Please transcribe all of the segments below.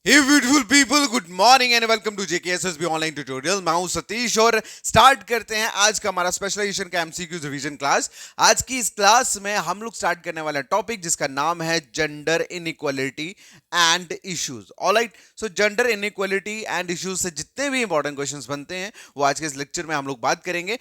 Hey beautiful people, good morning and welcome to JKSSB online tutorial. मैं हूं सतीश और start करते हैं आज का हमारा स्पेशलाइजेशन का एमसीक्यू रिवीजन क्लास। आज की इस क्लास में हम लोग स्टार्ट करने वाला टॉपिक जिसका नाम है gender inequality and issues. Alright, so gender inequality and issues से जितने भी इंपॉर्टेंट क्वेश्चंस बनते हैं वो आज के इस लेक्चर में हम लोग बात करेंगे।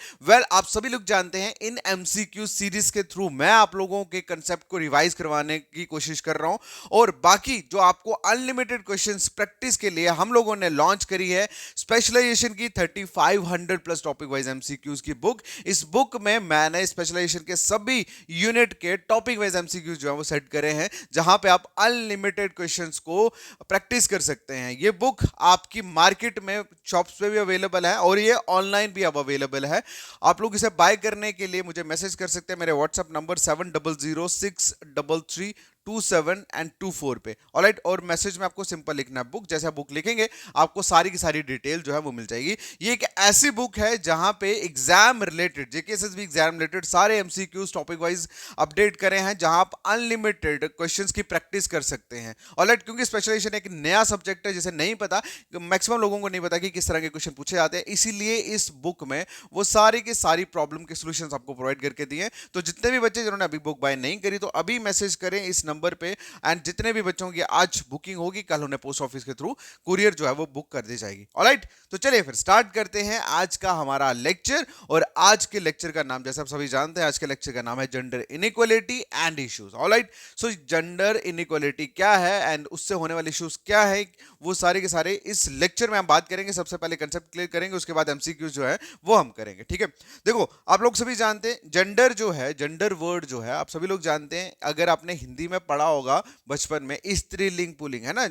आप सभी लोग जानते हैं इन एमसीक्यू सीरीज के थ्रू मैं आप लोगों के कंसेप्ट को रिवाइज करवाने की कोशिश कर रहा हूं और बाकी जो आपको अनलिमिटेड क्वेश्चन प्रैक्टिस के लिए हम लोगों ने लॉन्च करी है स्पेशलाइजेशन की 3500 प्लस टॉपिक वाइज एमसीक्यूज की बुक। इस बुक में मैंने स्पेशलाइजेशन के सभी यूनिट के टॉपिक वाइज एमसीक्यूज जो है वो सेट करे हैं, जहां पे आप अनलिमिटेड क्वेश्चंस को प्रैक्टिस कर सकते हैं। ये बुक आपकी मार्केट में शॉप्स पे भी अवेलेबल है और ये ऑनलाइन भी अब अवेलेबल है। आप लोग इसे बाय करने के लिए मुझे मैसेज कर सकते हैं मेरे व्हाट्सएप नंबर 70063327 पे। ऑलराइट, और मैसेज में आपको सिंपल लिखना है बुक। जैसे आप बुक लिखेंगे आपको सारी की सारी डिटेल जो है वो मिल जाएगी। ये एक ऐसी बुक है जहां पे exam related, JKSSB exam related सारे एमसीक्यूज टॉपिक वाइज अपडेट करे हैं, जहां आप अनलिमिटेड क्वेश्चंस की प्रैक्टिस कर सकते हैं। ऑलराइट, क्योंकि स्पेशलाइजेशन एक नया सब्जेक्ट है जिसे नहीं पता, मैक्सिमम लोगों को नहीं पता कि किस तरह के क्वेश्चन पूछे जाते हैं, इसीलिए इस बुक में वो सारी की सारी प्रॉब्लम के सॉल्यूशंस आपको प्रोवाइड करके दिए। तो जितने भी बच्चे जिन्होंने अभी बुक बाय नहीं करी तो अभी मैसेज करें इस नंबर पे, एंड जितने भी बच्चों की आज बुकिंग होगी कल उन्हें पोस्ट ऑफिस के थ्रू कुरियर जो है वो बुक कर दी जाएगी। ऑलराइट, तो चलिए फिर स्टार्ट करते हैं आज का हमारा लेक्चर। और आज के लेक्चर का नाम जैसे आप सभी जानते हैं, आज के लेक्चर का नाम है gender inequality and issues. Alright, so gender inequality क्या है एंड उससे होने वाले इश्यूज क्या है, वो सारे के सारे इस लेक्चर में हम बात करेंगे। सबसे पहले कंसेप्ट क्लियर करेंगे, उसके बाद एमसीक्यूज जो है वो हम करेंगे। ठीक है, देखो आप लोग सभी जानते हैं जेंडर जो है, जेंडर वर्ड जो है आप सभी लोग जानते हैं, अगर आपने हिंदी में पढ़ा होगा बचपन में, स्त्रीलिंग पुल्लिंग है ना,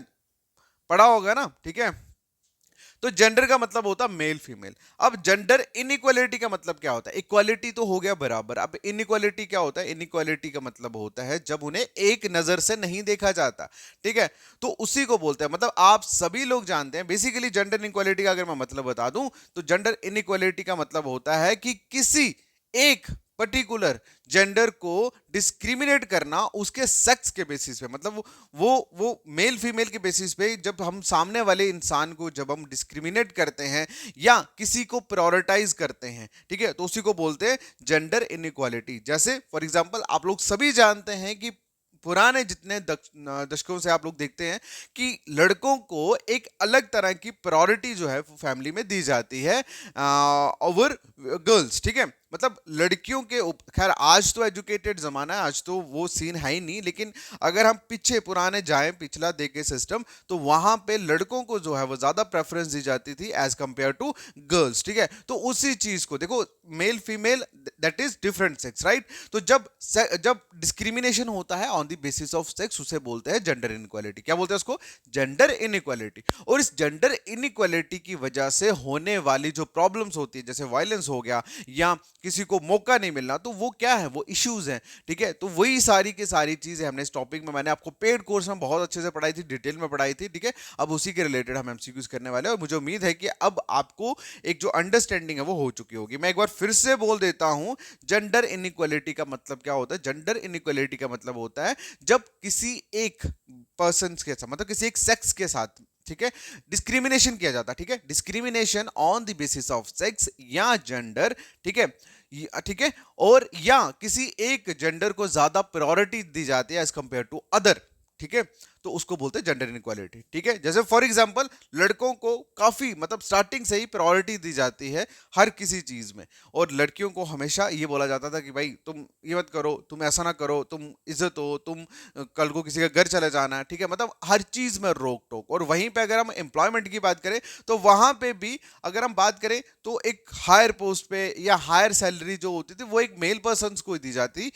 पढ़ा होगा ना। ठीक है, तो जेंडर का मतलब होता है मेल फीमेल। अब जेंडर इनइक्वालिटी का मतलब क्या होता है? इक्वालिटी तो हो गया बराबर, अब इनइक्वालिटी क्या होता है? इनइक्वालिटी का मतलब होता है जब उन्हें एक नजर से नहीं देखा जाता। ठीक है, तो उसी को बोलते हैं, मतलब आप सभी लोग जानते हैं बेसिकली जेंडर इनइक्वालिटी का अगर मैं मतलब बता दूं तो जेंडर इनइक्वालिटी का मतलब होता है कि किसी एक पर्टिकुलर जेंडर को डिस्क्रिमिनेट करना उसके सेक्स के बेसिस पे, मतलब वो मेल फीमेल के बेसिस पे, जब हम सामने वाले इंसान को जब हम डिस्क्रिमिनेट करते हैं या किसी को प्रायोरिटाइज करते हैं, ठीक है, तो उसी को बोलते हैं जेंडर इनइक्वालिटी। जैसे फॉर एग्जांपल आप लोग सभी जानते हैं कि पुराने जितने दशकों से आप लोग देखते हैं कि लड़कों को एक अलग तरह की प्रायोरिटी जो है फैमिली में दी जाती है ओवर गर्ल्स। ठीक है, मतलब लड़कियों के खैर आज तो एजुकेटेड जमाना है, आज तो वो सीन है ही नहीं, लेकिन अगर हम पीछे पुराने जाएं, पिछला देखें सिस्टम, तो वहां पे लड़कों को जो है वो ज्यादा प्रेफरेंस दी जाती थी एज कंपेयर टू गर्ल्स। ठीक है, तो उसी चीज को देखो, male female that is different sex, right. तो जब जब डिस्क्रिमिनेशन होता है on the basis of sex उसे बोलते हैं जेंडर इनइक्वालिटी। क्या बोलते हैं उसको? Gender inequality. और इस जेंडर इनइक्वालिटी की वजह से होने वाली जो प्रॉब्लम्स होती है, जैसे वायलेंस हो गया या किसी को मौका नहीं मिलना, तो वो क्या है? वो इश्यूज हैं। ठीक है, तो वही सारी की सारी चीजें हमने इस टॉपिक में, मैंने आपको पेड कोर्स में बहुत अच्छे से पढ़ाई थी, डिटेल में पढ़ाई थी। ठीक है, अब उसी के रिलेटेड हम एमसीक्यूज करने वाले हैं और मुझे उम्मीद है कि अब आपको एक जो अंडरस्टैंडिंग है वो हो चुकी होगी। मैं एक बार फिर से बोल देता हूं, जेंडर इनइक्वालिटी का मतलब क्या होता है? जेंडर इनइक्वालिटी का मतलब होता है जब किसी एक पर्सन के साथ, मतलब किसी एक सेक्स के साथ, ठीक है, डिस्क्रिमिनेशन किया जाता है। ठीक है, discrimination on the basis of sex या जेंडर। ठीक है, ठीक है, और या किसी एक जेंडर को ज्यादा प्रायोरिटी दी जाती है एज कंपेयर टू अदर। ठीक है, तो उसको बोलते हैं जेंडर इनइक्वालिटी। ठीक है, जैसे फॉर एग्जांपल लड़कों को काफी, मतलब स्टार्टिंग से ही प्रायोरिटी दी जाती है हर किसी चीज में, और लड़कियों को हमेशा ये बोला जाता था कि भाई तुम ये मत करो, तुम ऐसा ना करो, तुम इज्जत हो, तुम कल को किसी का घर चले जाना है। ठीक है, मतलब हर चीज में रोक टोक। और वहीं पे अगर हम एम्प्लॉयमेंट की बात करें तो वहां पे भी अगर हम बात करें तो एक हायर पोस्ट पे या हायर सैलरी जो होती थी वो एक मेल पर्सन को दी जाती,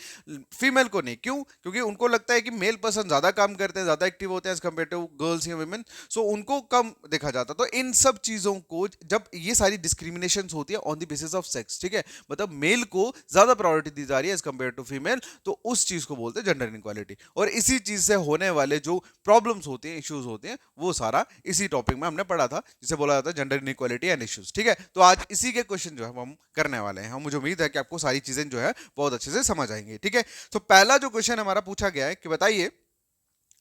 फीमेल को नहीं। क्यों? क्योंकि उनको लगता है कि मेल पर्सन ज्यादा काम करते हैं, ज्यादा एक्टिव होते हैं एज कम्पेयर टू गर्ल्स या वुमेन, सो उनको कम देखा जाता। तो इन सब चीजों को, जब ये सारी डिस्क्रिमिनेशन होती है on the basis of sex, ठीक है, मतलब मेल को ज्यादा प्रायोरिटी दी जा रही है एज कम्पेयर टू फीमेल, तो उस चीज को बोलते हैं जेंडर इनइक्वालिटी। और इसी चीज से होने वाले जो प्रॉब्लम्स होती हैं, इश्यूज होते हैं, वो सारा इसी टॉपिक में हमने पढ़ा था, जिसे बोला जाता है जेंडर इनइक्वालिटी एंड इश्यूज। ठीक है, तो आज इसी के क्वेश्चन जो है हम करने वाले हैं। मुझे उम्मीद है कि आपको सारी चीजें जो है बहुत अच्छे से समझ आएंगी। ठीक है, तो पहला जो क्वेश्चन हमारा पूछा गया है कि बताइए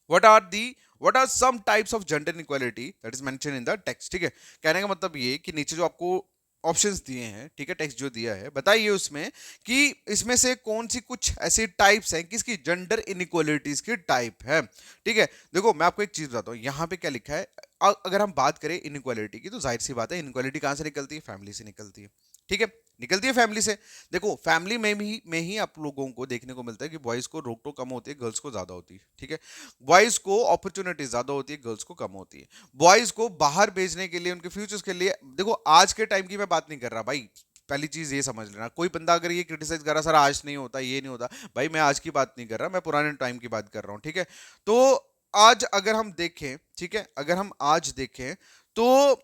what are the what are some types of gender inequality that is mentioned in the text। ठीक है, कहने का मतलब ये कि नीचे जो आपको ऑप्शंस दिए हैं, ठीक है, टेक्स्ट जो दिया है, बताइए उसमें कि इसमें से कौन सी कुछ ऐसी टाइप्स हैं, किसकी जेंडर इनइक्वालिटीज की टाइप है। ठीक है, देखो मैं आपको एक चीज बताता हूँ, यहाँ पे क्या लिखा है। अगर हम बात करें इनइक्वालिटी की, तो जाहिर सी बात है इनइक्वालिटी कहाँ से निकलती है, फैमिली से निकलती है। ठीक है, निकलती है फैमिली से। देखो फैमिली में ही आप लोगों को देखने को मिलता है कि बॉयज को रोक टोक कम होती है, गर्ल्स को ज्यादा होती है। ठीक है, बॉयज को अपॉर्चुनिटी ज्यादा होती है, गर्ल्स को कम होती है। बॉयज को बाहर भेजने के लिए, उनके फ्यूचर्स के लिए, देखो आज के टाइम की मैं बात नहीं कर रहा भाई, पहली चीज ये समझ लेना। कोई बंदा अगर ये क्रिटिसाइज कर रहा सर आज नहीं होता, ये नहीं होता, भाई मैं आज की बात नहीं कर रहा, मैं पुराने टाइम की बात कर रहा हूँ। ठीक है, तो आज अगर हम देखें, ठीक है, अगर हम आज देखें तो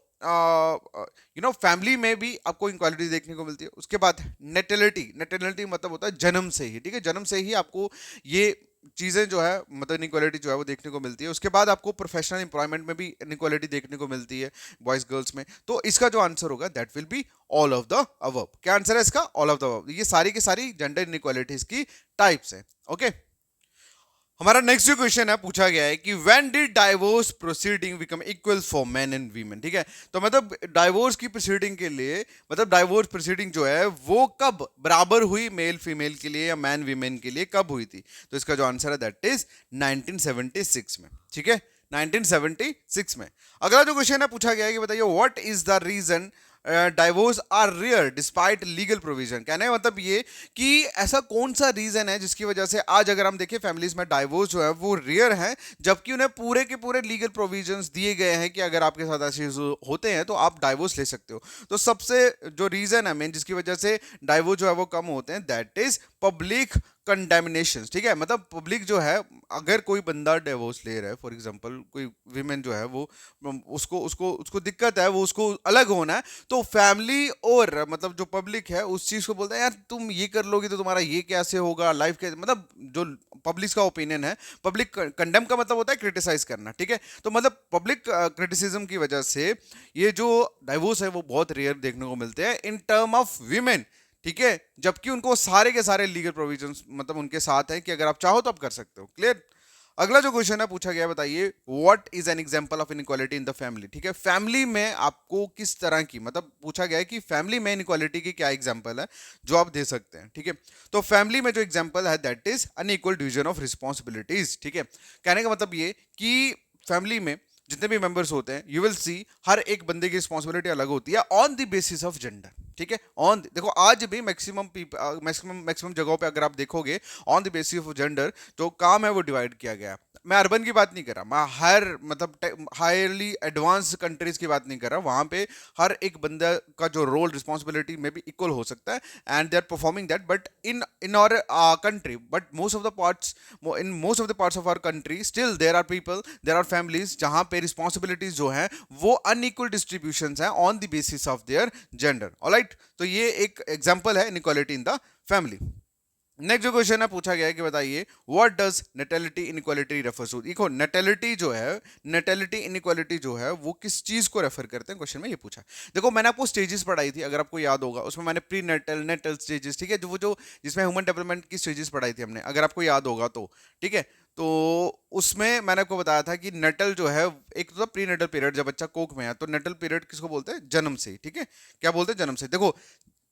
फैमिली में भी आपको इक्वालिटी देखने को मिलती है। उसके बाद नेटेलिटी, नेटेलिटी मतलब होता है जन्म से ही। ठीक है, जन्म से ही आपको ये चीजें जो है, मतलब इनइक्वालिटी जो है वो देखने को मिलती है। उसके बाद आपको प्रोफेशनल एम्प्लॉयमेंट में भी इनइक्वालिटी देखने को मिलती है बॉयज गर्ल्स में। तो इसका जो आंसर होगा that will be all of the above. क्या आंसर है इसका? All of the above. ये सारी की सारी जेंडर इनइक्वालिटीज की टाइप्स है। ओके, हमारा नेक्स्ट जो क्वेश्चन है, पूछा गया है कि when did divorce proceeding become equal for main and women. ठीक है, तो मतलब डाइवोर्स की प्रोसीडिंग के लिए, मतलब डाइवोर्स प्रोसीडिंग जो है वो कब बराबर हुई मेल फीमेल के लिए या मैन वीमेन के लिए, कब हुई थी? तो इसका जो आंसर है दैट इज 1976 में। ठीक है, 1976 में। अगला जो क्वेश्चन है, पूछा गया है कि बताइए what is the reason divorce are rare despite legal provision. कहने का मतलब ये कि ऐसा कौन सा रीजन है जिसकी वजह से आज अगर हम देखें फैमिलीज में डाइवोर्स जो है वो रेयर है, जबकि उन्हें पूरे के पूरे लीगल प्रोविजंस दिए गए हैं कि अगर आपके साथ ऐसे होते हैं तो आप डाइवोर्स ले सकते हो। तो सबसे जो रीजन है मेन जिसकी वजह से डाइवोर्स जो है वो कम होते हैं, दैट इज पब्लिक कंडेमिनेशन। ठीक है, मतलब पब्लिक जो है, अगर कोई बंदा डिवोर्स ले रहा है, फॉर एग्जांपल कोई विमेन जो है वो, उसको उसको उसको दिक्कत है, वो उसको अलग होना है, तो फैमिली और मतलब जो पब्लिक है उस चीज को बोलता है यार तुम ये कर लोगे तो तुम्हारा ये कैसे होगा, लाइफ के मतलब जो पब्लिक का ओपिनियन है। पब्लिक कंडेम का मतलब होता है क्रिटिसाइज करना। ठीक है, तो मतलब पब्लिक क्रिटिसिज्म की वजह से ये जो डाइवोर्स है वो बहुत रेयर देखने को मिलते हैं इन टर्म ऑफ वीमेन। ठीक है, जबकि उनको सारे के सारे लीगल प्रोविजंस मतलब उनके साथ है कि अगर आप चाहो तो आप कर सकते हो। क्लियर? अगला जो क्वेश्चन है, पूछा गया है बताइए what is an example of inequality in the family. ठीक है, फैमिली में आपको किस तरह की, मतलब पूछा गया है कि फैमिली में इनइक्वालिटी की क्या एग्जांपल है जो आप दे सकते हैं। ठीक है, तो फैमिली में जो एग्जांपल है that is unequal division of responsibilities. ठीक है, कहने का मतलब ये कि फैमिली में जितने भी मेंबर्स होते हैं, यू विल सी हर एक बंदे की रिस्पॉन्सिबिलिटी अलग होती है on the basis of gender. ठीक है, ऑन देखो आज भी मैक्सिमम जगहों पे अगर आप देखोगे on the basis of gender जो काम है वो डिवाइड किया गया है। मैं अर्बन की बात नहीं कर रहा, मैं हर मतलब हाईली एडवांस कंट्रीज की बात नहीं कर रहा। वहां पे हर एक बंदा का जो रोल रिस्पॉन्सिबिलिटी में भी इक्वल हो सकता है and they are performing that, but in our country, but most of the parts, in most of the parts of our country still there are people, there are families जहां पे responsibilities जो है वो unequal distribution है on the basis of their gender. Alright, तो ये एक example है inequality in the family. Next जो क्वेश्चन है, पूछा गया है कि बताइए what does natality inequality refers to. देखो नेटेलिटी जो है, नेटेलिटी इनइक्वालिटी जो है वो किस चीज को रेफर करते हैं, क्वेश्चन में ये पूछा। देखो मैंने आपको स्टेजेस पढ़ाई थी, अगर आपको याद होगा, उसमें मैंने प्री नेटल, नेटल स्टेजेस, ठीक है, जो जिसमें ह्यूमन डेवलपमेंट की स्टेजेस पढ़ाई थी हमने, अगर आपको याद होगा तो। ठीक है, तो उसमें मैंने आपको बताया था कि नेटल जो है, एक तो प्री नेटल पीरियड जब बच्चा कोख में है, तो नेटल पीरियड किसको बोलते हैं? जन्म से। ठीक है, क्या बोलते हैं? जन्म से। देखो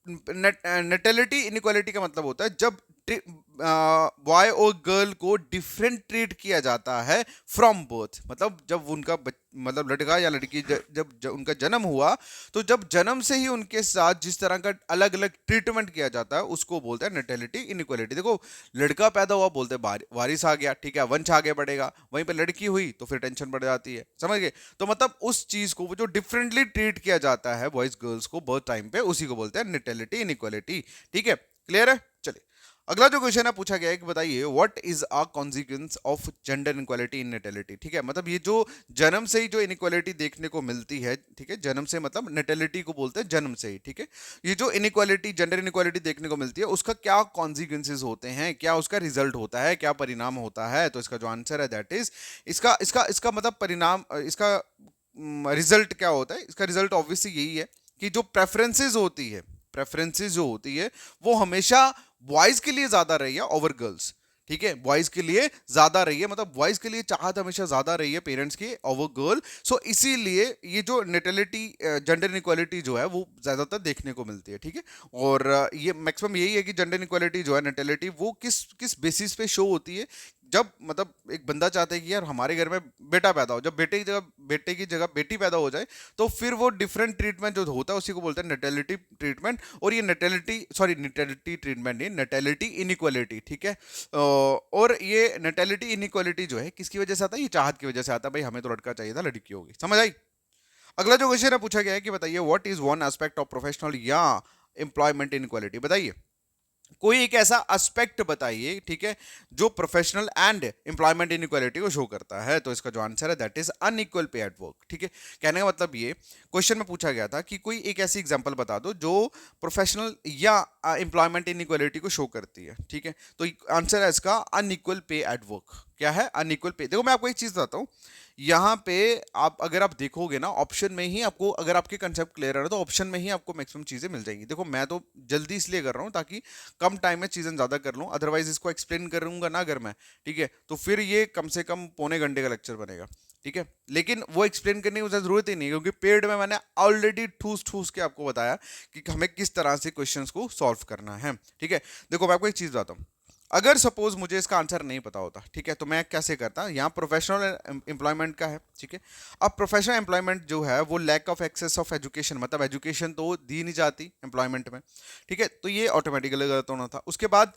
नेटेलिटी इनइक्वालिटी का मतलब होता है जब बॉय और गर्ल को डिफरेंट ट्रीट किया जाता है फ्रॉम बर्थ, मतलब जब उनका मतलब लड़का या लड़की जब उनका जन्म हुआ, तो जब जन्म से ही उनके साथ जिस तरह का अलग अलग ट्रीटमेंट किया जाता है उसको बोलते हैं नेटेलिटी इनइक्वालिटी। देखो लड़का पैदा हुआ बोलते हैं वारिस आ गया, ठीक है, वंश आगे बढ़ेगा, वहीं पे लड़की हुई तो फिर टेंशन बढ़ जाती है, समझ गए? तो मतलब उस चीज को जो डिफरेंटली ट्रीट किया जाता है बॉयज गर्ल्स को बर्थ टाइम पे, उसी को बोलते हैं नेटेलिटी इनइक्वालिटी। ठीक है, क्लियर है? चलिए अगला जो क्वेश्चन है, पूछा गया है कि बताइए what is a consequence of gender inequality in natality. ठीक है, मतलब ये जो जन्म से ही जो इनइक्वालिटी देखने को मिलती है, ठीक है, जन्म से मतलब नेटेलिटी को बोलते हैं जन्म से ही। ठीक है, ये जो इनइक्वालिटी, जेंडर इनइक्वालिटी देखने को मिलती है, उसका क्या कॉन्सिक्वेंसेज होते हैं, क्या उसका रिजल्ट होता है, क्या परिणाम होता है? तो इसका जो आंसर है दैट इज, इसका इसका इसका मतलब परिणाम, इसका रिजल्ट क्या होता है? इसका रिजल्ट ऑब्वियसली यही है कि जो प्रेफरेंसेस होती है, प्रेफरेंसेस जो होती है वो हमेशा बॉयज के लिए ज्यादा रही है ओवर गर्ल्स। ठीक है, बॉयज के लिए ज्यादा रही है, मतलब बॉयज के लिए चाहत हमेशा ज्यादा रही है पेरेंट्स की ओवर गर्ल। सो इसीलिए ये जो नेटेलिटी, जेंडर इनइक्वालिटी जो है वो ज्यादातर देखने को मिलती है। ठीक है, और ये मैक्सिमम यही है कि जेंडर इनइक्वालिटी जो है, नेटेलिटी, वो किस किस बेसिस पे शो होती है। जब मतलब एक बंदा चाहता है कि यार हमारे घर में बेटा पैदा हो, जब बेटे की जगह बेटी पैदा हो जाए, तो फिर वो डिफरेंट ट्रीटमेंट जो होता है उसी को बोलते हैं नेटेलिटी ट्रीटमेंट। और ये नेटेलिटी ट्रीटमेंट नहीं, नेटेलिटी इनइक्वालिटी। ठीक है, और ये नेटेलिटी इनइक्वालिटी जो है किसकी वजह से आता है? ये चाहत की वजह से आता है, भाई हमें तो लड़का चाहिए था, लड़की होगी। समझ आई? अगला जो क्वेश्चन है पूछा गया है कि बताइए what is one aspect of professional या एम्प्लॉयमेंट इनइक्वालिटी। बताइए कोई एक ऐसा एस्पेक्ट बताइए, ठीक है, जो प्रोफेशनल एंड एम्प्लॉयमेंट इनइक्वालिटी को शो करता है। तो इसका जो आंसर है दैट इज अनइक्वल पे एट वर्क। ठीक है, कहने का मतलब ये क्वेश्चन में पूछा गया था कि कोई एक ऐसी एग्जांपल बता दो जो प्रोफेशनल या एम्प्लॉयमेंट इनइक्वालिटी को शो करती है। ठीक है, तो आंसर है इसका अनइक्वल पे एट वर्क। क्या है? अनइक्वल पे। देखो मैं आपको एक चीज बताता हूँ, यहाँ पे आप अगर आप देखोगे ना ऑप्शन में ही आपको, अगर आपके कंसेप्ट क्लियर है ना, तो ऑप्शन में ही आपको मैक्सिमम चीजें मिल जाएंगी। देखो मैं तो जल्दी इसलिए कर रहा हूँ ताकि कम टाइम में चीजें ज्यादा कर लूँ, अदरवाइज इसको एक्सप्लेन करूंगा ना अगर मैं, ठीक है, तो फिर ये कम से कम पौने घंटे का लेक्चर बनेगा। ठीक है, लेकिन वो एक्सप्लेन करने की जरूरत ही नहीं, क्योंकि पेड में मैंने ऑलरेडी ठूस ठूस के आपको बताया कि हमें किस तरह से क्वेश्चंस को सॉल्व करना है। ठीक है, देखो मैं आपको एक चीज बताता हूँ, अगर सपोज मुझे इसका आंसर नहीं पता होता, ठीक है, तो मैं कैसे करता, यहाँ प्रोफेशनल एम्प्लॉयमेंट का है। ठीक है, अब प्रोफेशनल एम्प्लॉयमेंट जो है वो lack of access of education, मतलब एजुकेशन तो दी नहीं जाती एम्प्लॉयमेंट में। ठीक है, तो ये ऑटोमेटिकली गलत होना था। उसके बाद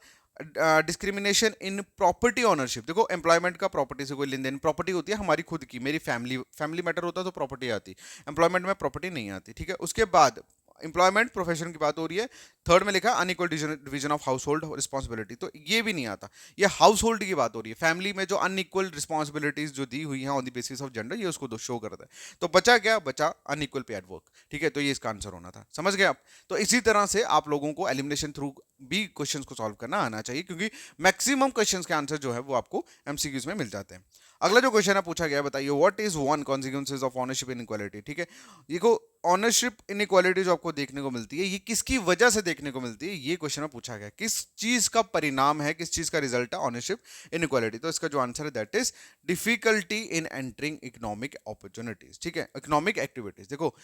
डिस्क्रिमिनेशन इन प्रॉपर्टी ऑनरशिप। देखो एम्प्लॉयमेंट का प्रॉपर्टी से कोई लेन देन, प्रॉपर्टी होती है हमारी खुद की, मेरी फैमिली मैटर होता है तो प्रॉपर्टी आती, एम्प्लॉयमेंट में प्रॉपर्टी नहीं आती। ठीक है, उसके बाद एम्प्लॉयमेंट प्रोफेशन की बात हो रही है, थर्ड में लिखा unequal division of house hold responsibility, तो ये भी नहीं आता, ये हाउस होल्ड की बात हो रही है, फैमिली में जो अनइक्वल रिस्पॉन्सिबिलिटीज जो दी हुई हैं on the basis of gender, ये उसको शो करता है। तो बचा क्या? बचा अनइक्वल पे एट वर्क। ठीक है, तो ये इसका आंसर होना था। समझ गए आप? तो इसी तरह से आप लोगों को एलिमिनेशन थ्रू भी क्वेश्चंस को सॉल्व करना आना चाहिए, क्योंकि मैक्सिमम क्वेश्चंस के आंसर जो है वो आपको एमसीक्यूज में मिल जाते हैं। अगला जो क्वेश्चन है पूछा गया, बताइए what is one consequences of ownership inequality. ठीक है, देखो ऑनरशिप इनइक्वालिटी जो आपको देखने को मिलती है, ये किसकी वजह से देखने को मिलती है, ये क्वेश्चन में पूछा गया, किस चीज का परिणाम है, किस चीज का रिजल्ट है ऑनरशिप इनइक्वालिटी। तो इसका जो आंसर है that is difficulty in entering economic opportunities. ठीक है, इकोनॉमिक एक्टिविटीज। देखो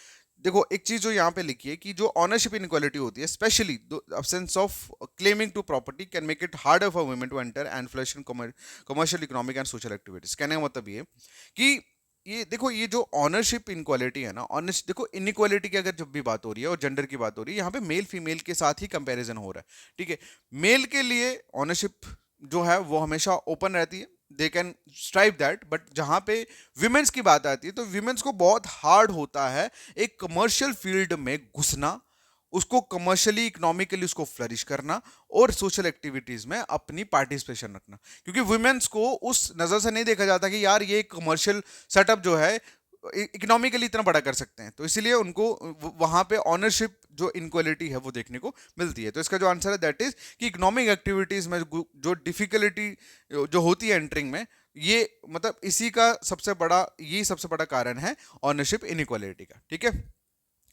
देखो एक चीज जो यहाँ पे लिखी है कि जो ऑनरशिप इनइक्वालिटी होती है, specially absence of claiming to property can make it harder for women to enter and flush in commercial economic and social activities. कहने का मतलब ये कि ये देखो, ये जो ऑनरशिप इनक्वालिटी है ना, ऑनरशिप, देखो इनइक्वालिटी की अगर जब भी बात हो रही है और जेंडर की बात हो रही है, यहाँ पे मेल फीमेल के साथ ही कंपैरिजन हो रहा है। ठीक है, मेल के लिए ऑनरशिप जो है वो हमेशा ओपन रहती है, they can strive that, but जहां पे विमेंस की बात आती है तो विमेंस को बहुत हार्ड होता है एक कमर्शियल फील्ड में घुसना, उसको कमर्शियली इकोनॉमिकली उसको फ्लरिश करना और सोशल एक्टिविटीज में अपनी पार्टिसिपेशन रखना, क्योंकि वुमेन्स को उस नजर से नहीं देखा जाता कि यार ये कमर्शियल सेटअप जो है इकोनॉमिकली इतना बड़ा कर सकते हैं, तो इसीलिए उनको वहां पे ऑनरशिप जो इनक्वालिटी है वो देखने को मिलती है। तो इसका जो आंसर है दैट इज कि इकोनॉमिक एक्टिविटीज में जो डिफिकल्टी जो होती है एंटरिंग में, ये मतलब इसी का सबसे बड़ा, यही सबसे बड़ा कारण है ऑनरशिप इनइक्वालिटी का। ठीक है,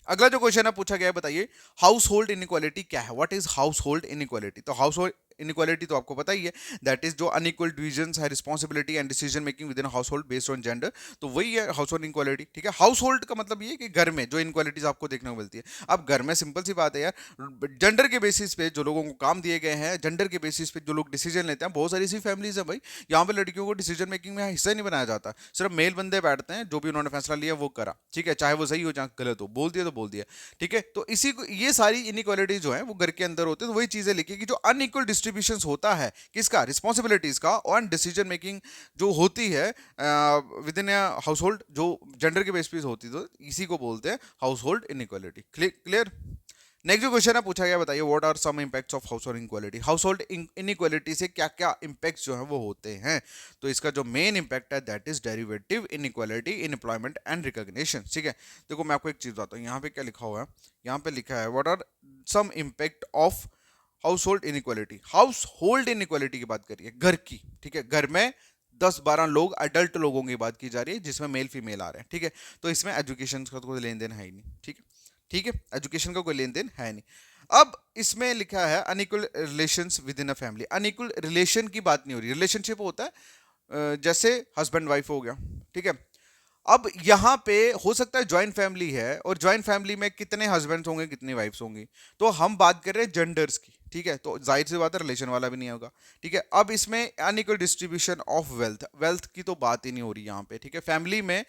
अगला जो क्वेश्चन है पूछा गया है, बताइए हाउस होल्ड इनइक्वालिटी क्या है, what is house hold inequality. तो हाउस होल्ड इनइक्वालिटी तो आपको पता ही है, दैट इज जो अनइक्वल डिविजन्स है responsibility and decision making with in house hold based on gender, तो वही है हाउस होल्ड इनइक्वालिटी। ठीक है, हाउस होल्ड का मतलब ये है कि घर में जो इनक्वालिटीज आपको देखने को मिलती है। अब घर में सिंपल सी बात है यार, जेंडर के बेसिस पे जो लोगों को काम दिए गए हैं, जेंडर के बेसिस पे जो लोग डिसीजन लेते हैं, बहुत सारी ऐसी फैमिलीज है भाई, यहाँ पे लड़कियों को डिसीजन मेकिंग में हिस्सा नहीं बनाया जाता, सिर्फ मेल बंदे बैठते हैं, जो भी उन्होंने फैसला लिया वो करा। ठीक है, चाहे वो सही हो चाहे गलत हो, बोल दिया तो बोल दिया। ठीक है, तो इसी को, ये सारी इनइक्वालिटी जो है वो घर के अंदर होते हैं। तो वही चीजें लिखी कि जो अनइक्वल डिस्ट्रीब्यूशन होता है किसका, रिस्पॉन्सिबिलिटीज का, और डिसीजन मेकिंग जो होती है विद इन हाउस होल्ड, जो जेंडर के बेस पे होती है, तो इसी को बोलते हैं household inequality. Clear? Next जो क्वेश्चन है पूछा गया, बताइए what are some impacts of household inequality. Household inequality से क्या क्या इंपैक्ट्स जो है वो होते हैं। तो इसका जो मेन इंपैक्ट है that is derivative inequality in employment and recognition. ठीक है, देखो मैं आपको एक चीज बताता हूँ, यहाँ पे क्या लिखा हुआ है, यहाँ पे लिखा है what are some impact of household inequality. Household inequality की बात करिए, घर की। ठीक है, घर में 10-12 लोग, अडल्ट लोगों की बात की जा रही है, जिसमें मेल फीमेल आ रहे हैं। ठीक है, तो इसमें एजुकेशन का कोई लेन देन है ही नहीं। ठीक है, ठीक है, एजुकेशन का कोई लेन देन है नहीं। अब इसमें लिखा है unequal relations with in a family. Unequal relation की बात नहीं हो रही, रिलेशनशिप होता है जैसे हस्बैंड वाइफ हो गया, ठीक है। अब यहां पे हो सकता है जॉइंट फैमिली है और जॉइंट फैमिली में कितने हस्बैंड्स होंगे कितनी वाइफ्स होंगी, तो हम बात कर रहे हैं जेंडर्स की, ठीक है। तो जाहिर सी बात है रिलेशन वाला भी नहीं होगा, ठीक है। अब इसमें unequal distribution of wealth, wealth की तो बात ही नहीं हो रही यहाँ पे, ठीक है। फैमिली में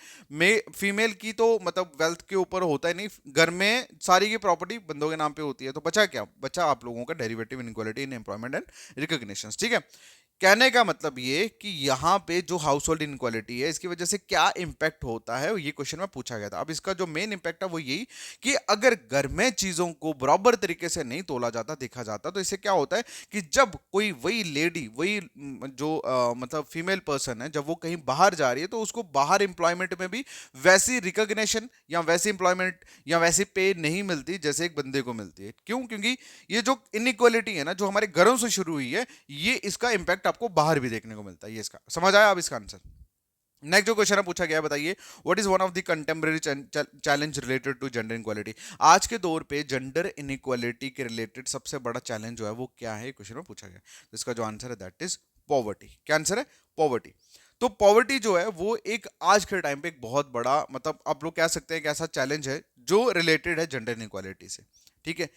फीमेल की तो मतलब वेल्थ के ऊपर होता ही नहीं, घर में सारी की प्रॉपर्टी बंदों के नाम पे होती है, तो बचा क्या, बचा आप लोगों का derivative inequality in employment and recognition, ठीक है। कहने का मतलब ये कि यहाँ पे जो हाउस होल्ड इनक्वालिटी है इसकी वजह से क्या इंपैक्ट होता है, ये क्वेश्चन में पूछा गया था। अब इसका जो मेन इंपैक्ट है वो यही कि अगर घर में चीजों को बराबर तरीके से नहीं तोला जाता, देखा जाता, तो इससे क्या होता है कि जब कोई वही लेडी, वही जो मतलब फीमेल पर्सन है, जब वो कहीं बाहर जा रही है तो उसको बाहर एम्प्लॉयमेंट में भी वैसी रिकॉग्निशन या वैसी एम्प्लॉयमेंट या वैसी पे नहीं मिलती जैसे एक बंदे को मिलती है। क्यों? क्योंकि ये जो इनइक्वालिटी है ना, जो हमारे घरों से शुरू हुई है, ये इसका इंपैक्ट आपको बाहर भी देखने को मिलता है। ये इसका समझ आया अब इसका आंसर। नेक्स्ट जो क्वेश्चन पूछा गया है, बताइए what is one of the contemporary challenge related to gender inequality. आज के दौर पे जेंडर इनक्वालिटी के रिलेटेड सबसे बड़ा चैलेंज जो है वो क्या है, क्वेश्चन में पूछा गया। तो इसका जो आंसर है दैट इज पॉवर्टी। क्या आंसर है? पॉवर्टी। तो पॉवर्टी जो है वो एक आज के टाइम पे एक बहुत बड़ा, मतलब आप लोग कह सकते हैं कि ऐसा चैलेंज है जो रिलेटेड है जेंडर इनक्वालिटी से, ठीक है,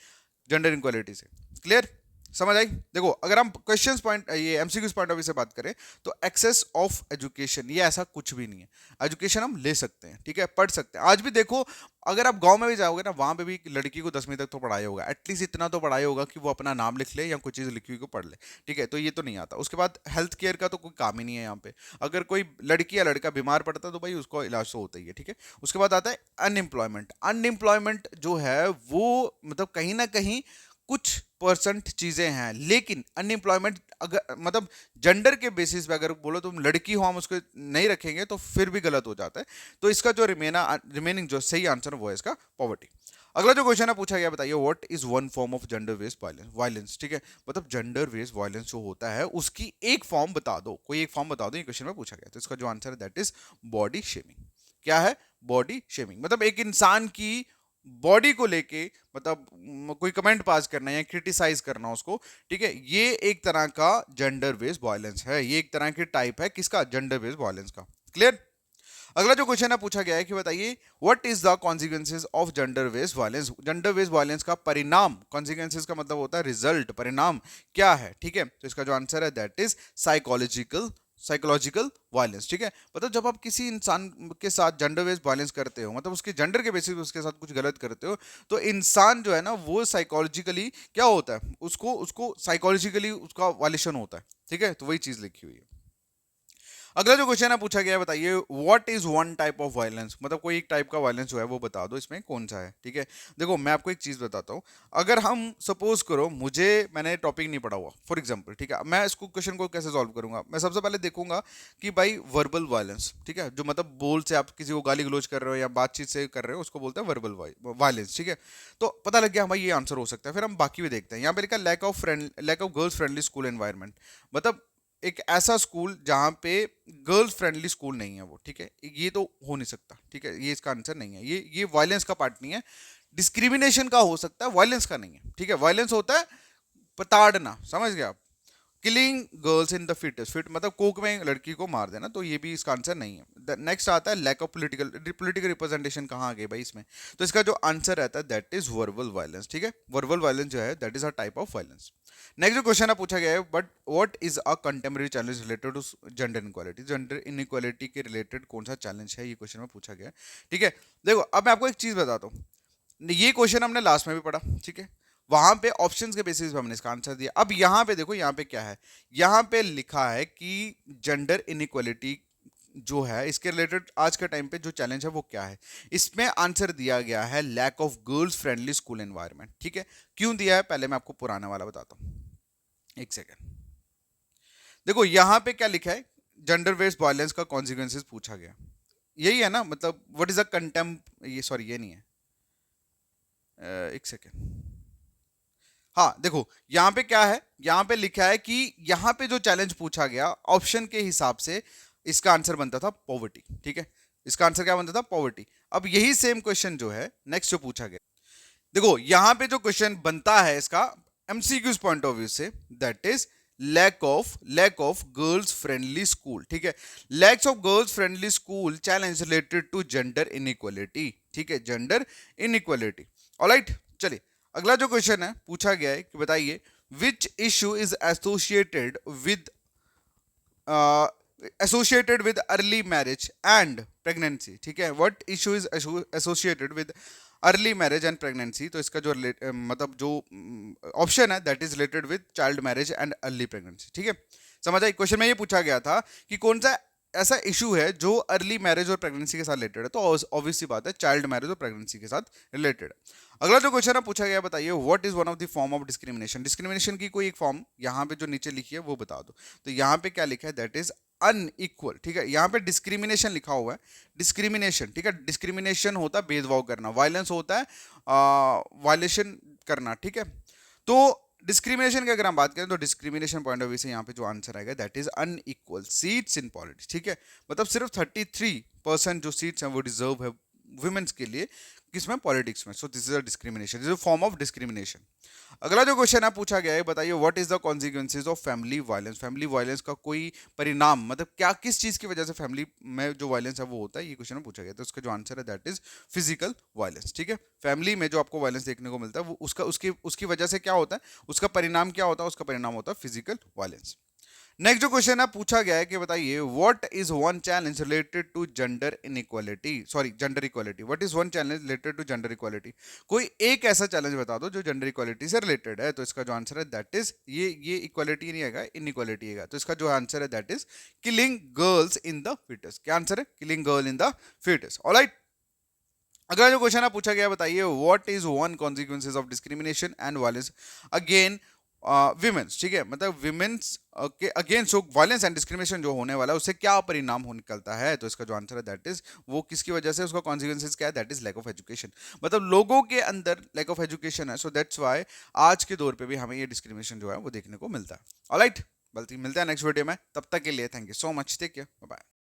जेंडर इनक्वालिटी से। क्लियर? समझ आई? देखो अगर हम क्वेश्चंस पॉइंट, ये एमसीक्यूज पॉइंट ऑफ व्यू से बात करें तो एक्सेस ऑफ एजुकेशन ये ऐसा कुछ भी नहीं है। एजुकेशन हम ले सकते हैं, ठीक है, पढ़ सकते हैं। आज भी देखो अगर आप गांव में भी जाओगे ना, वहां पे भी लड़की को 10वीं तक तो पढ़ाया होगा, एटलीस्ट इतना तो पढ़ाया होगा कि वो अपना नाम लिख ले या कोई चीज़ लिखी हुई को पढ़ ले, ठीक है। तो ये तो नहीं आता। उसके बाद हेल्थ केयर का तो कोई काम ही नहीं है यहाँ पे। अगर कोई लड़की या लड़का बीमार पड़ता है तो भाई उसको इलाज तो होता ही है, ठीक है। उसके बाद आता है अनएम्प्लॉयमेंट। अनएम्प्लॉयमेंट जो है वो मतलब कहीं ना कहीं कुछ परसेंट चीजें हैं, लेकिन अनएम्प्लॉयमेंट अगर मतलब जेंडर के बेसिस पे अगर बोलो तुम लड़की हो हम उसको नहीं रखेंगे तो फिर भी गलत हो जाता है। तो इसका जो रिमेनिंग जो सही आंसर वो है इसका पॉवर्टी। अगला जो क्वेश्चन है पूछा गया, बताइए what is one form of gender based violence, ठीक है। मतलब जेंडर बेस्ड वायलेंस जो होता है उसकी एक फॉर्म बता दो, कोई एक फॉर्म बता दो, ये क्वेश्चन में पूछा गया। तो इसका जो आंसर है दैट इज बॉडी शेमिंग। क्या है? Body shaming. मतलब एक इंसान की बॉडी को लेके मतलब कोई कमेंट पास करना या क्रिटिसाइज करना उसको, ठीक है, ये एक तरह का जेंडर बेस्ड वायलेंस है। ये एक तरह की टाइप है किसका? जेंडर बेस्ड वायलेंस का। क्लियर? अगला जो क्वेश्चन है पूछा गया है कि बताइए what is the consequences of gender based violence. Gender based violence का परिणाम, कॉन्सिक्वेंसेज का मतलब होता है रिजल्ट, परिणाम क्या है, ठीक है। तो इसका जो आंसर है दैट इज साइकोलॉजिकल वायलेंस, ठीक है। मतलब जब आप किसी इंसान के साथ जेंडर बेस्ड वायलेंस करते हो, मतलब उसके जेंडर के बेसिस पे उसके साथ कुछ गलत करते हो, तो इंसान जो है ना वो साइकोलॉजिकली क्या होता है, उसको उसको साइकोलॉजिकली उसका वायलेशन होता है, ठीक है। तो वही चीज लिखी हुई है। अगला जो क्वेश्चन है पूछा गया है, बताइए what is one type of violence. मतलब कोई एक टाइप का वायलेंस जो है वो बता दो, इसमें कौन सा है, ठीक है। देखो मैं आपको एक चीज बताता हूँ। अगर हम सपोज करो मैंने टॉपिक नहीं पढ़ा हुआ फॉर एग्जांपल, ठीक है, मैं इसको क्वेश्चन को कैसे सॉल्व करूंगा। मैं सबसे पहले देखूंगा कि भाई वर्बल वायलेंस, ठीक है, जो मतलब बोल से आप किसी को गाली गलौज कर रहे हो या बातचीत से कर रहे हो उसको बोलते हैं वर्बल वायलेंस, ठीक है। तो पता लग गया भाई ये आंसर हो सकता है। फिर हम बाकी भी देखते हैं। यहाँ पे लिखा lack of girls friendly school environment. मतलब एक ऐसा स्कूल जहां पे गर्ल्स फ्रेंडली स्कूल नहीं है वो, ठीक है, ये तो हो नहीं सकता, ठीक है, ये इसका आंसर नहीं है। ये वायलेंस का पार्ट नहीं है। डिस्क्रिमिनेशन का हो सकता है, वायलेंस का नहीं है, ठीक है। वायलेंस होता है प्रताड़ना, समझ गए आप। Killing girls in the fit मतलब कोक में लड़की को मार देना, तो ये भी इसका आंसर नहीं है। नेक्स्ट आता है लैक ऑफ पॉलिटिकल रिप्रेजेंटेशन। कहाँ आ गए भाई इसमें? तो इसका जो आंसर रहता है दैट इज वर्बल वायलेंस, ठीक है। वर्बल वायलेंस जो है that is a type of violence. Next जो क्वेश्चन है पूछा गया है, but what is a contemporary challenge related to gender inequality. Gender inequality के रिलेटेड कौन सा चैलेंज है, ये क्वेश्चन में पूछा गया है, ठीक है। देखो अब मैं आपको एक चीज बताता हूँ। ये क्वेश्चन हमने लास्ट में भी पढ़ा, ठीक है, वहां पे ऑप्शंस के बेसिस पे हमने इसका आंसर दिया। अब यहां पे देखो, यहां पे क्या है, यहां पे लिखा है कि जेंडर इनइक्वालिटी जो है इसके रिलेटेड आज के टाइम पे जो चैलेंज है वो क्या है। इसमें आंसर दिया गया है lack of girls friendly school environment, ठीक है। क्यों दिया है पहले मैं आपको पुराना वाला बताता हूं, एक सेकेंड। देखो यहां पे क्या लिखा है, जेंडर बेस्ड वायलेंस का कॉन्सिक्वेंसेस पूछा गया, यही है ना। मतलब व्हाट इज अ कंटेम्प, ये सॉरी ये नहीं है, एक सेकेंड। हाँ देखो यहाँ पे क्या है, यहाँ पे लिखा है कि यहाँ पे जो चैलेंज पूछा गया ऑप्शन के हिसाब से इसका आंसर बनता था पॉवर्टी, ठीक है। इसका आंसर क्या बनता था? पॉवर्टी। अब यही सेम क्वेश्चन जो है नेक्स्ट जो पूछा गया, देखो यहां पे जो क्वेश्चन बनता है इसका एमसीक्यूज पॉइंट ऑफ व्यू से, that is lack of girls friendly school, ठीक है। Lacks of girls friendly school challenge related to gender inequality, ठीक है, जेंडर इनइक्वालिटी। ऑलराइट, चलिए अगला जो क्वेश्चन है पूछा गया है कि बताइए which issue is associated with early marriage and pregnancy, ठीक है। What issue is associated with early marriage and pregnancy, तो इसका जो मतलब जो ऑप्शन है that is related with child marriage and early pregnancy, ठीक है। समझ आई, क्वेश्चन में ये पूछा गया था कि कौन सा ऐसा इशू है जो अर्ली मैरिज और प्रेगनेंसी के साथ रिलेटेड है, तो ऑब्वियस सी बात है चाइल्ड मैरिज और प्रेगनेंसी के साथ रिलेटेड है। अगला जो क्वेश्चन है पूछा गया, बताइए what is one of the form of discrimination, discrimination की कोई एक फॉर्म यहाँ पे जो नीचे लिखी है वो बता दो। तो यहाँ पे क्या लिखा है, दैट इज अनइक्वल, ठीक है। यहाँ पे डिस्क्रिमिनेशन लिखा हुआ है, डिस्क्रिमिनेशन, ठीक है। डिस्क्रिमिनेशन होता है भेदभाव करना, वायलेंस होता है वायलेशन करना, ठीक है। तो डिस्क्रिमिनेशन की अगर हम बात करें तो डिस्क्रिमिनेशन पॉइंट ऑफ व्यू से यहाँ पे जो आंसर आएगा that is unequal seats in politics, ठीक है। मतलब सिर्फ 33% जो सीट्स हैं वो डिजर्व है वुमेन्स के लिए, किसमें, पॉलिटिक्स में। So this is a discrimination, this is a form of discrimination. अगला जो क्वेश्चन है पूछा गया है, बताइए what is the consequences of family violence, family violence का कोई परिणाम, मतलब क्या किस चीज की वजह से फैमिली में जो वायलेंस है वो होता है, ये क्वेश्चन में पूछा गया। तो उसका जो आंसर है दैट इज फिजिकल वायलेंस, ठीक है। फैमिली में जो आपको वायलेंस देखने को मिलता है वो उसका उसकी वजह से क्या होता है, उसका परिणाम क्या होता है, उसका परिणाम होता है फिजिकल वायलेंस। नेक्स्ट जो क्वेश्चन है पूछा गया है कि बताइए what is one challenge related to gender inequality, sorry gender equality, what is one challenge related to gender equality, कोई एक ऐसा चैलेंज बता दो जो जेंडर इक्वालिटी से रिलेटेड है। तो इसका जो आंसर है दैट इज ये इक्वालिटी नहीं आएगा, इनइक्वालिटी आएगा। तो इसका जो आंसर है that is killing girls in the foetus. क्या आंसर है, killing girl in the foetus. Alright, अगला जो क्वेश्चन है पूछा गया, बताइए what is one consequences of discrimination and violence again women's, ठीक है। मतलब विमेंस के अगेंस्ट जो वायलेंस एंड डिस्क्रिमिनेशन जो होने वाला है उससे क्या परिणाम हो निकलता है। तो इसका जो आंसर है दैट इज वो किसकी वजह से, उसका कॉन्सिक्वेंसेज क्या है, that is lack of education. मतलब लोगों के अंदर लैक ऑफ एजुकेशन है, सो दैट्स व्हाई आज के दौर पे भी हमें ये डिस्क्रिमिनेशन जो है वो देखने को मिलता है। ऑलराइट, बल्कि मिलता है नेक्स्ट वीडियो में, तब तक के लिए thank you so much, take care, bye bye.